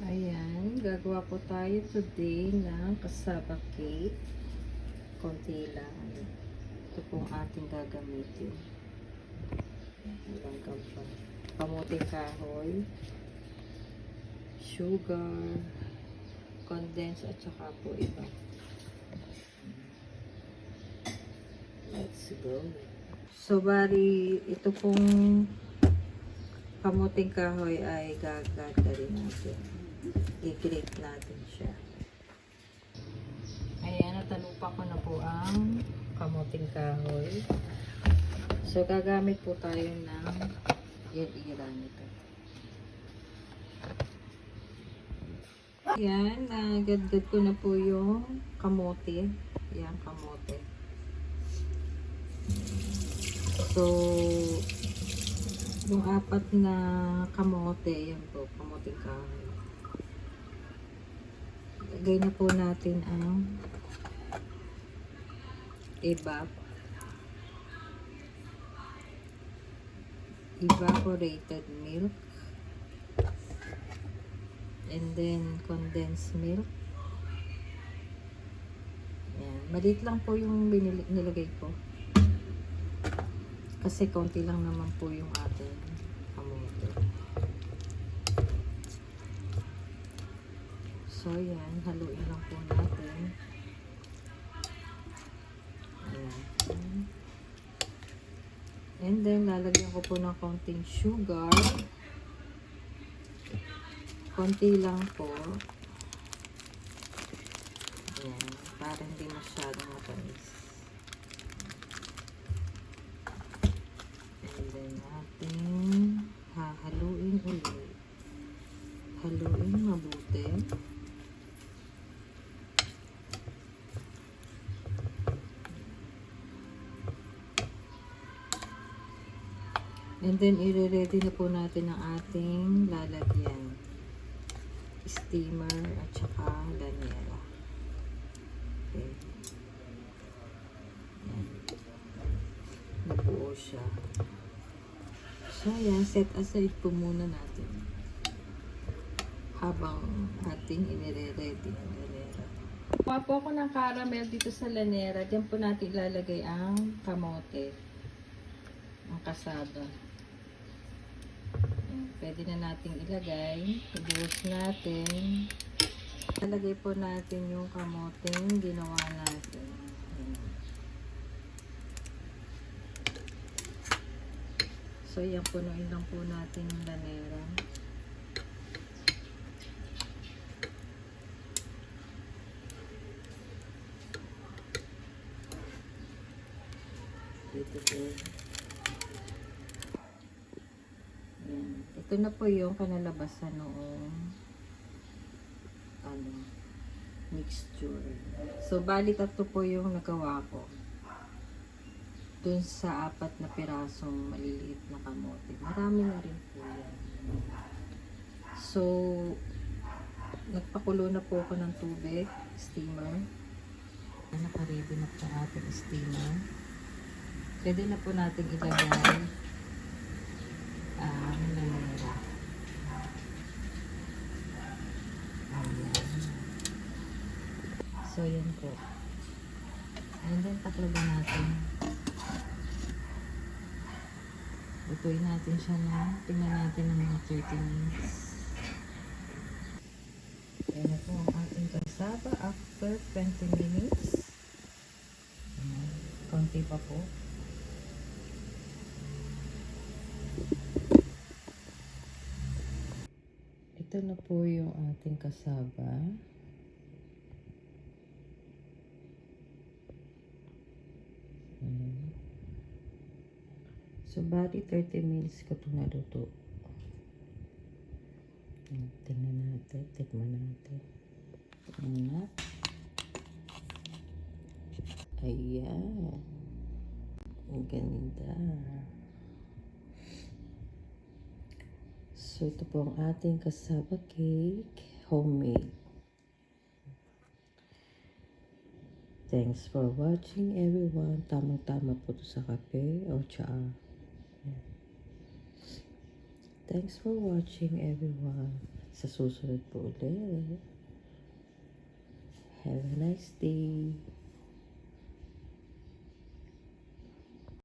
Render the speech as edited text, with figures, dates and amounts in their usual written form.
Ayan, gagawa po tayo today ng cassava cake. Konti lang. Ito po ang ating gagamitin. Ilang kampan. Kamuting kahoy, sugar, condensed at saka po iba. Let's go. So, bari, ito pong kamuting kahoy ay gagawin natin. I-grate natin siya. Ayan, natalupa ko na po ang kamuting kahoy. So, gagamit po tayo ng ira nito. Ayan, nagadgad ko na po yung kamote. Ayan, kamote. So, yung apat na kamote, yan po, kamuting kahoy. Lagay na po natin ang evaporated milk, and then condensed milk. Ayan. Maliit lang po yung nilagay ko. Kasi konti lang naman po yung ating kamote. So, yan. Haluin lang po natin. Ayan. And then, lalagyan ko po ng konting sugar. Konti lang po. Ayan. Para hindi masyadong matamis. And then, ating hahaluin ulit. Haluin mabuti. And then, i-ready na po natin ang ating lalagyan. Steamer at saka lanera. Okay. Ayan. Nabuo siya. So, yan. Set aside po muna natin. Habang ating i-ready ang lanera. Kuha po ako ng caramel dito sa lanera. Diyan po natin ilalagay ang kamote. Ang cassava. Pwede na nating ilagay. Ibuhos natin. Ilagay po natin yung kamoteng ginawa natin. So, yan, punuin lang po natin yung lanera. Dito po. Ito na po yung kanalabasan noong mixture. So, bali tatlo po yung nagawa ko. Dun sa 4 na pirasong maliliit na kamote. Marami na rin po yan. So, nagpakulo na po ako ng tubig, steamer. Naka-ready na po ating steamer. Pwede na po natin ilagay lanera. So, yan po. And then, takloban natin. Lutuin natin siya na. Tingnan natin ng mga 30 minutes. Yan na po ang ating cassava after 20 minutes. Konti pa po. Ito na po yung ating cassava. So, bali 30 minutes ko ito naluto. Tingnan natin. Tikman natin. Ayan. Ayan. Ang ganda. So, ito po ang ating cassava cake. Homemade. Thanks for watching, everyone. Tamang-tama po ito sa kape o tsaa. Thanks for watching, everyone. sa susunod po ulit. Have a nice day.